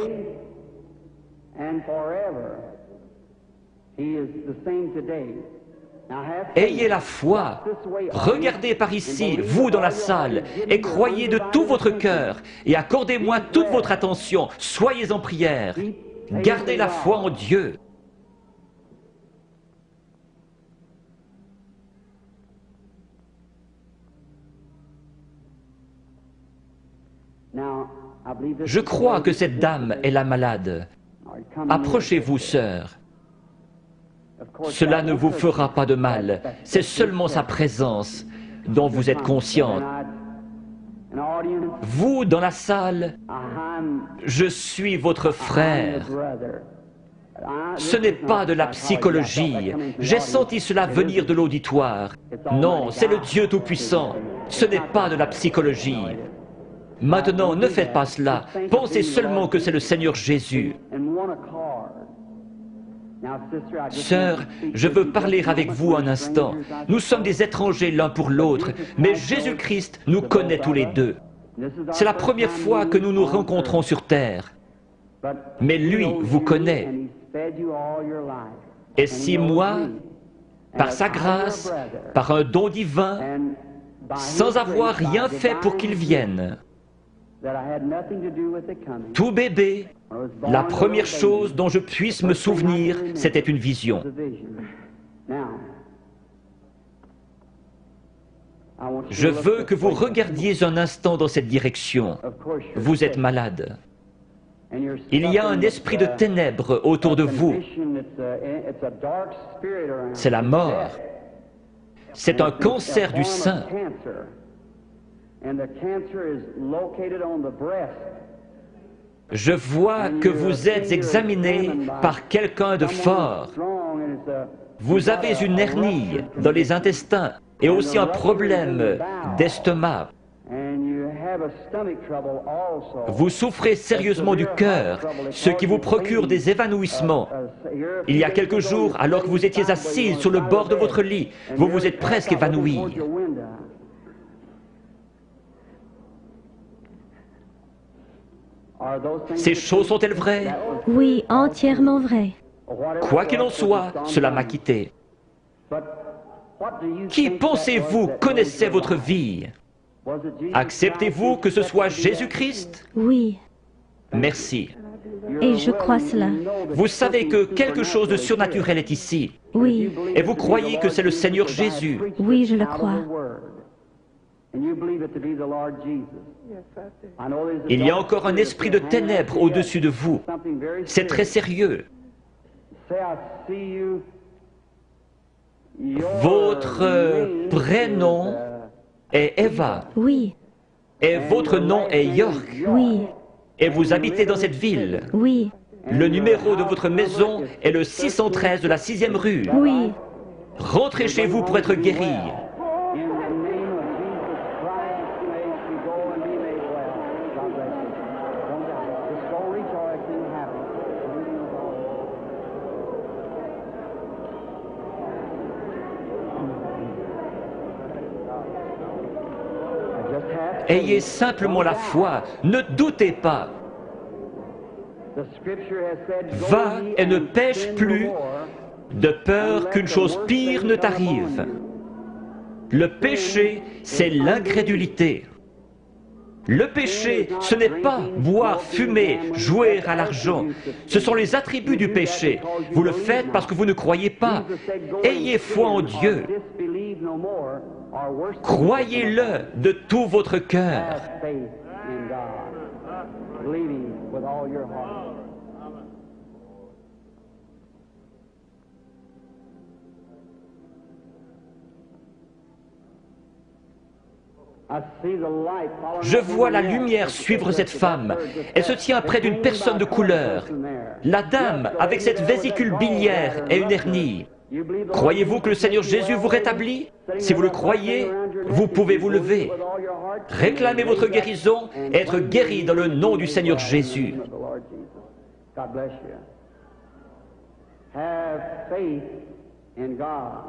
Ayez la foi. Regardez par ici, vous dans la salle, et croyez de tout votre cœur, et accordez-moi toute votre attention. Soyez en prière. Gardez la foi en Dieu. Je crois que cette dame est la malade. Approchez-vous, sœur. Cela ne vous fera pas de mal. C'est seulement sa présence. dont vous êtes consciente. Vous, dans la salle, je suis votre frère. Ce n'est pas de la psychologie. J'ai senti cela venir de l'auditoire. Non, c'est le Dieu Tout-Puissant. Ce n'est pas de la psychologie. Maintenant, ne faites pas cela. Pensez seulement que c'est le Seigneur Jésus. Sœur, je veux parler avec vous un instant. Nous sommes des étrangers l'un pour l'autre, mais Jésus-Christ nous connaît tous les deux. C'est la première fois que nous nous rencontrons sur terre. Mais lui vous connaît. Et si moi, par sa grâce, par un don divin, sans avoir rien fait pour qu'il vienne, tout bébé, la première chose dont je puisse me souvenir, c'était une vision. Je veux que vous regardiez un instant dans cette direction. Vous êtes malade. Il y a un esprit de ténèbres autour de vous. C'est la mort. C'est un cancer du sein. Je vois que vous êtes examiné par quelqu'un de fort. Vous avez une hernie dans les intestins et aussi un problème d'estomac. Vous souffrez sérieusement du cœur, ce qui vous procure des évanouissements. Il y a quelques jours, alors que vous étiez assise sur le bord de votre lit, vous vous êtes presque évanoui. Ces choses sont-elles vraies? Oui, entièrement vrai. Quoi qu'il en soit, cela m'a quitté. Qui pensez-vous connaissait votre vie? Acceptez-vous que ce soit Jésus-Christ? Oui, Merci. et je crois cela. Vous savez que quelque chose de surnaturel est ici. Oui, Et vous croyez que c'est le Seigneur Jésus. oui, je le crois. Il y a encore un esprit de ténèbres au-dessus de vous. C'est très sérieux. Votre prénom est Eva. Oui, Et votre nom est York. oui, Et vous habitez dans cette ville. oui, Le numéro de votre maison est le 613 de la 6e rue. oui. Rentrez chez vous pour être guéri. Ayez simplement la foi, ne doutez pas. Va et ne pêche plus, de peur qu'une chose pire ne t'arrive. Le péché, c'est l'incrédulité. Le péché, ce n'est pas boire, fumer, jouer à l'argent. Ce sont les attributs du péché. Vous le faites parce que vous ne croyez pas. Ayez foi en Dieu. Croyez-le de tout votre cœur. Je vois la lumière suivre cette femme. Elle se tient près d'une personne de couleur. La dame, avec cette vésicule biliaire et une hernie. Croyez-vous que le Seigneur Jésus vous rétablit? Si vous le croyez, vous pouvez vous lever. Réclamez votre guérison et être guéri dans le nom du Seigneur Jésus. Have faith in God.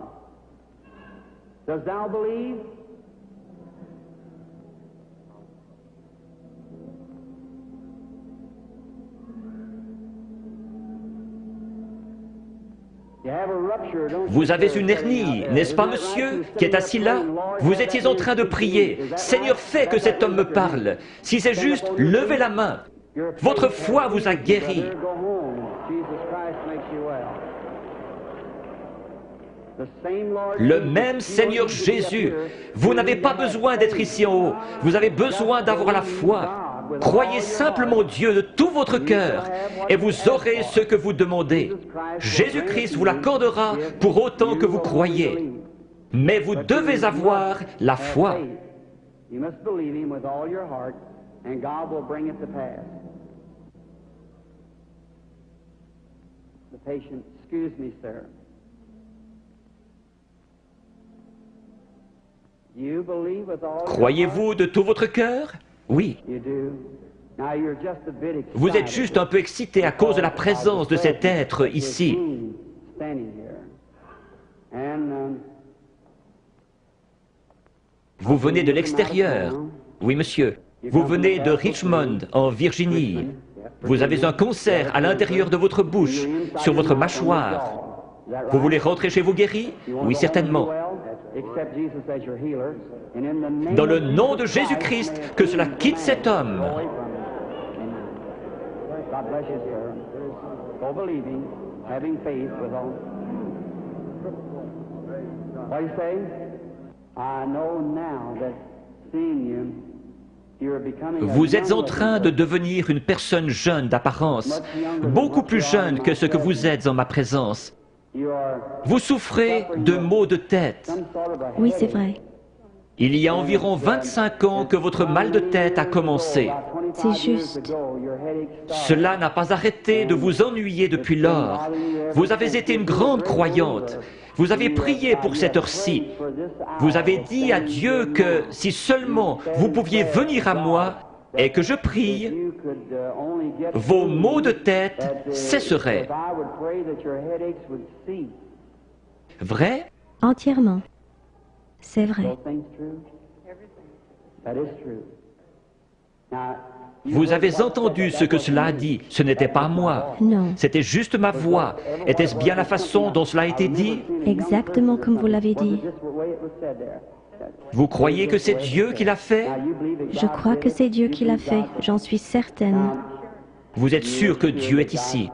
Does thou believe? Vous avez une hernie, n'est-ce pas, monsieur, qui est assis là? Vous étiez en train de prier. Seigneur, fais que cet homme me parle. Si c'est juste, levez la main. Votre foi vous a guéri. Le même Seigneur Jésus. Vous n'avez pas besoin d'être ici en haut. Vous avez besoin d'avoir la foi. Croyez simplement Dieu de tout votre cœur et vous aurez ce que vous demandez. Jésus-Christ vous l'accordera pour autant que vous croyez. Mais vous devez avoir la foi. You must believe him with all your heart, and God will bring it to pass. The patient, excuse me, sir. You believe with all your Croyez-vous de tout votre cœur? Oui. heart? You do. Now you're just a bit excited. Vous êtes juste un peu excité à cause de la présence de cet être ici. Standing here. And Vous venez de l'extérieur. Oui, monsieur. Vous venez de Richmond, en Virginie. Vous avez un concert à l'intérieur de votre bouche, sur votre mâchoire. Vous voulez rentrer chez vous guéri? Oui, certainement. Dans le nom de Jésus-Christ, que cela quitte cet homme. God bless you, sir. Go believing, having faith with all. What do you say? I know now that seeing you, you're becoming a Vous êtes en young train de devenir une personne jeune d'apparence, beaucoup plus jeune que ce que vous êtes en ma présence. You are Vous souffrez de maux de tête. some sort of a Oui, c'est vrai. Il y a environ 25 ans que votre mal de tête a commencé. C'est juste. Cela n'a pas arrêté de vous ennuyer depuis lors. Vous avez été une grande croyante. Vous avez prié pour cette heure-ci. Vous avez dit à Dieu que si seulement vous pouviez venir à moi et que je prie, vos maux de tête cesseraient. Vrai? Entièrement. C'est vrai. Vous avez entendu ce que cela a dit. Ce n'était pas moi. Non. C'était juste ma voix. Était-ce bien la façon dont cela a été dit? Exactement comme vous l'avez dit. Vous croyez que c'est Dieu qui l'a fait? Je crois que c'est Dieu qui l'a fait. J'en suis certaine. Vous êtes sûr que Dieu est ici?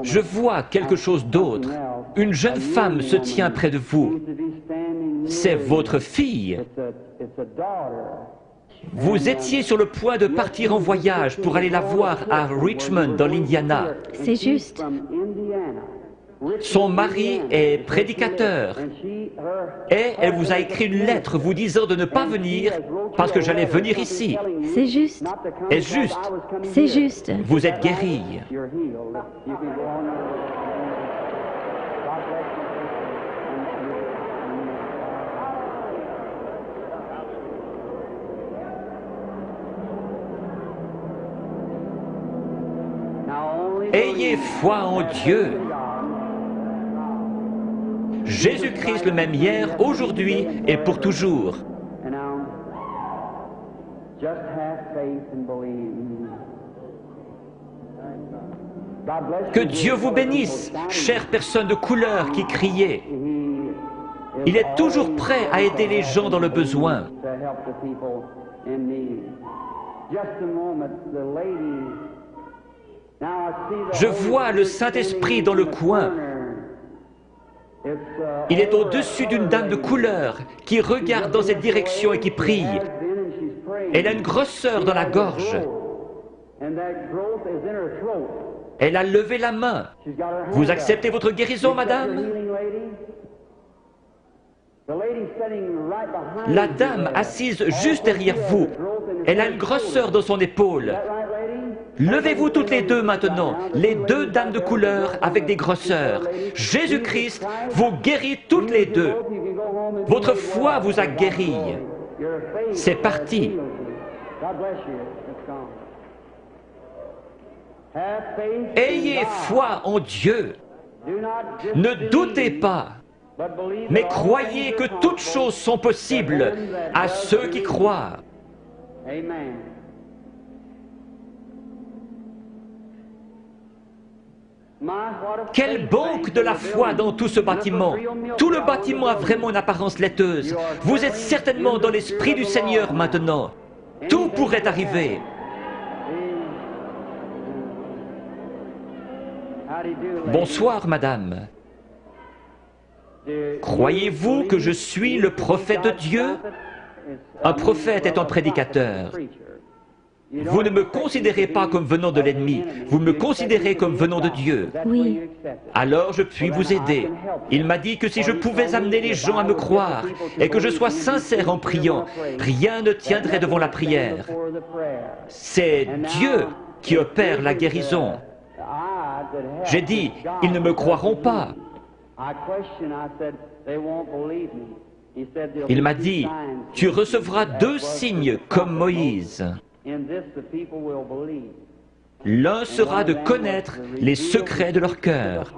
Je vois quelque chose d'autre. Une jeune femme se tient près de vous. C'est votre fille. Vous étiez sur le point de partir en voyage pour aller la voir à Richmond, dans l'Indiana. C'est juste. Son mari est prédicateur et elle vous a écrit une lettre vous disant de ne pas venir parce que j'allais venir ici. C'est juste. Est-ce juste? C'est juste. Vous êtes guéri. Ayez foi en Dieu. Jésus-Christ le même hier, aujourd'hui et pour toujours. Que Dieu vous bénisse, chère personne de couleur qui criait. Il est toujours prêt à aider les gens dans le besoin. Je vois le Saint-Esprit dans le coin. Il est au-dessus d'une dame de couleur qui regarde dans cette direction et qui prie. Elle a une grosseur dans la gorge. Elle a levé la main. Vous acceptez votre guérison, madame? La dame assise juste derrière vous, elle a une grosseur dans son épaule. Levez-vous toutes les deux maintenant, les deux dames de couleur avec des grosseurs. Jésus-Christ vous guérit toutes les deux. Votre foi vous a guéri. C'est parti. Ayez foi en Dieu. Ne doutez pas, mais croyez que toutes choses sont possibles à ceux qui croient. Quelle banque de la foi dans tout ce bâtiment! Tout le bâtiment a vraiment une apparence laiteuse. Vous êtes certainement dans l'Esprit du Seigneur maintenant. Tout pourrait arriver. Bonsoir, madame. Croyez-vous que je suis le prophète de Dieu? Un prophète est un prédicateur. Vous ne me considérez pas comme venant de l'ennemi, vous me considérez comme venant de Dieu. Oui. Alors je puis vous aider. Il m'a dit que si je pouvais amener les gens à me croire et que je sois sincère en priant, rien ne tiendrait devant la prière. C'est Dieu qui opère la guérison. J'ai dit, ils ne me croiront pas. Il m'a dit, tu recevras 2 signes comme Moïse. L'un sera de connaître les secrets de leur cœur.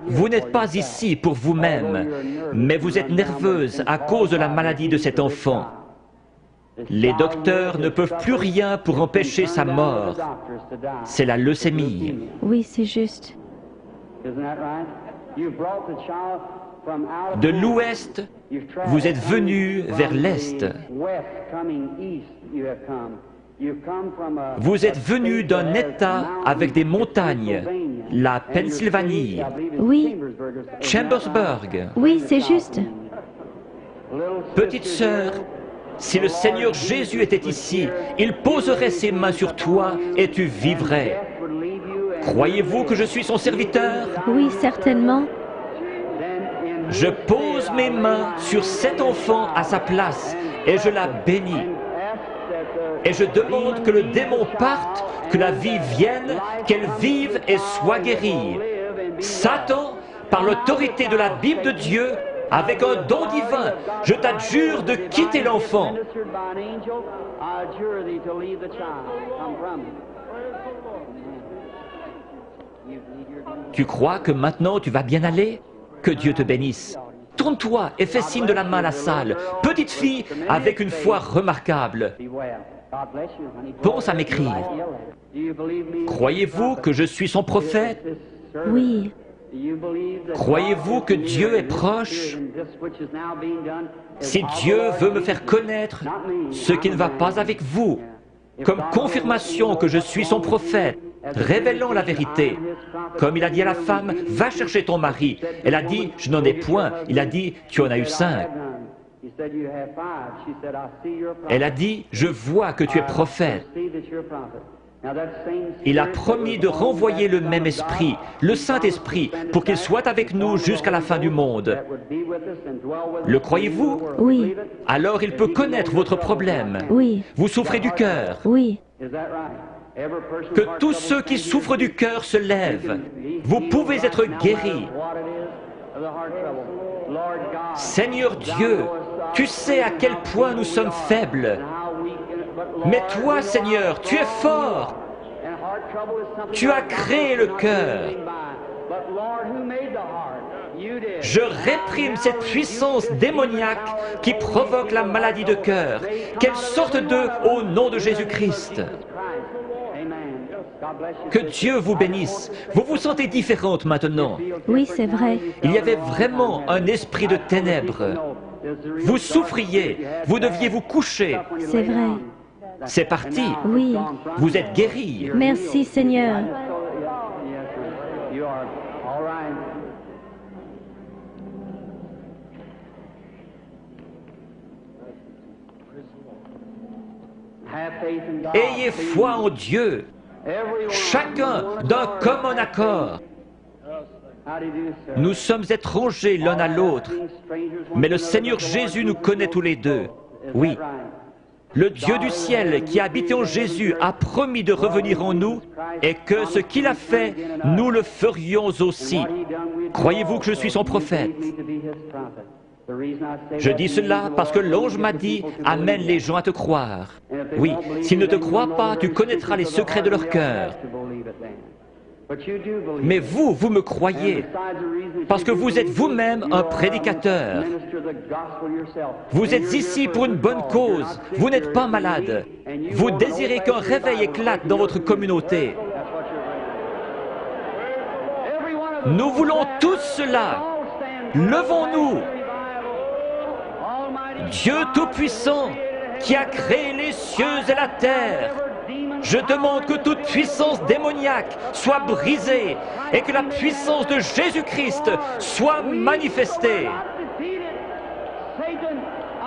Vous n'êtes pas ici pour vous-même, mais vous êtes nerveuse à cause de la maladie de cet enfant. Les docteurs ne peuvent plus rien pour empêcher sa mort. C'est la leucémie. Oui, c'est juste. De l'ouest, vous êtes venu vers l'est. Vous êtes venu d'un État avec des montagnes, la Pennsylvanie, Oui. Chambersburg. Oui, c'est juste. Petite sœur, si le Seigneur Jésus était ici, il poserait ses mains sur toi et tu vivrais. Croyez-vous que je suis son serviteur? Oui, certainement. Je pose mes mains sur cet enfant à sa place et je la bénis. Et je demande que le démon parte, que la vie vienne, qu'elle vive et soit guérie. Satan, par l'autorité de la Bible de Dieu, avec un don divin, je t'adjure de quitter l'enfant. Tu crois que maintenant tu vas bien aller? Que Dieu te bénisse. Tourne-toi et fais signe de la main à la salle. Petite fille avec une foi remarquable. Pense à m'écrire. Croyez-vous que je suis son prophète? Oui. Croyez-vous que Dieu est proche? Si Dieu veut me faire connaître ce qui ne va pas avec vous, comme confirmation que je suis son prophète, révélant la vérité. Comme il a dit à la femme, va chercher ton mari. Elle a dit, je n'en ai point. Il a dit, tu en as eu 5. Elle a dit, je vois que tu es prophète. Il a promis de renvoyer le même esprit, le Saint-Esprit, pour qu'il soit avec nous jusqu'à la fin du monde. Le croyez-vous? Oui. Alors il peut connaître votre problème. Oui. Vous souffrez du cœur. Oui. Que tous ceux qui souffrent du cœur se lèvent. Vous pouvez être guéris. Seigneur Dieu, tu sais à quel point nous sommes faibles. Mais toi, Seigneur, tu es fort. Tu as créé le cœur. Je réprime cette puissance démoniaque qui provoque la maladie de cœur. Qu'elle sorte d'eux au nom de Jésus-Christ. Que Dieu vous bénisse. Vous vous sentez différente maintenant. Oui, c'est vrai. Il y avait vraiment un esprit de ténèbres. Vous souffriez. Vous deviez vous coucher. C'est vrai. C'est parti. Oui. Vous êtes guéri. Merci, Seigneur. Ayez foi en Dieu. Chacun d'un commun accord. Nous sommes étrangers l'un à l'autre, mais le Seigneur Jésus nous connaît tous les deux. Oui. Le Dieu du ciel qui habite en Jésus a promis de revenir en nous et que ce qu'il a fait, nous le ferions aussi. Croyez-vous que je suis son prophète? Je dis cela parce que l'ange m'a dit « Amène les gens à te croire ». Oui, s'ils ne te croient pas, tu connaîtras les secrets de leur cœur. Mais vous, vous me croyez, parce que vous êtes vous-même un prédicateur. Vous êtes ici pour une bonne cause, vous n'êtes pas malade. Vous désirez qu'un réveil éclate dans votre communauté. Nous voulons tous cela. Levons-nous. Dieu Tout-Puissant, qui a créé les cieux et la terre, je demande que toute puissance démoniaque soit brisée et que la puissance de Jésus-Christ soit manifestée.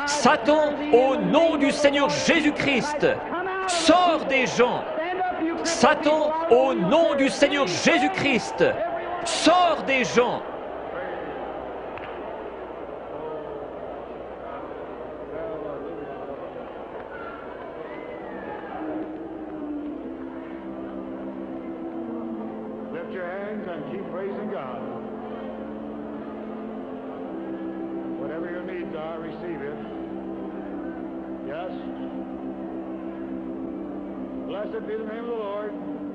Satan, au nom du Seigneur Jésus-Christ, sors des gens. Satan, au nom du Seigneur Jésus-Christ, sors des gens. Lift your hands and keep praising God. Whatever your needs are, receive it. Yes. Blessed be the name of the Lord.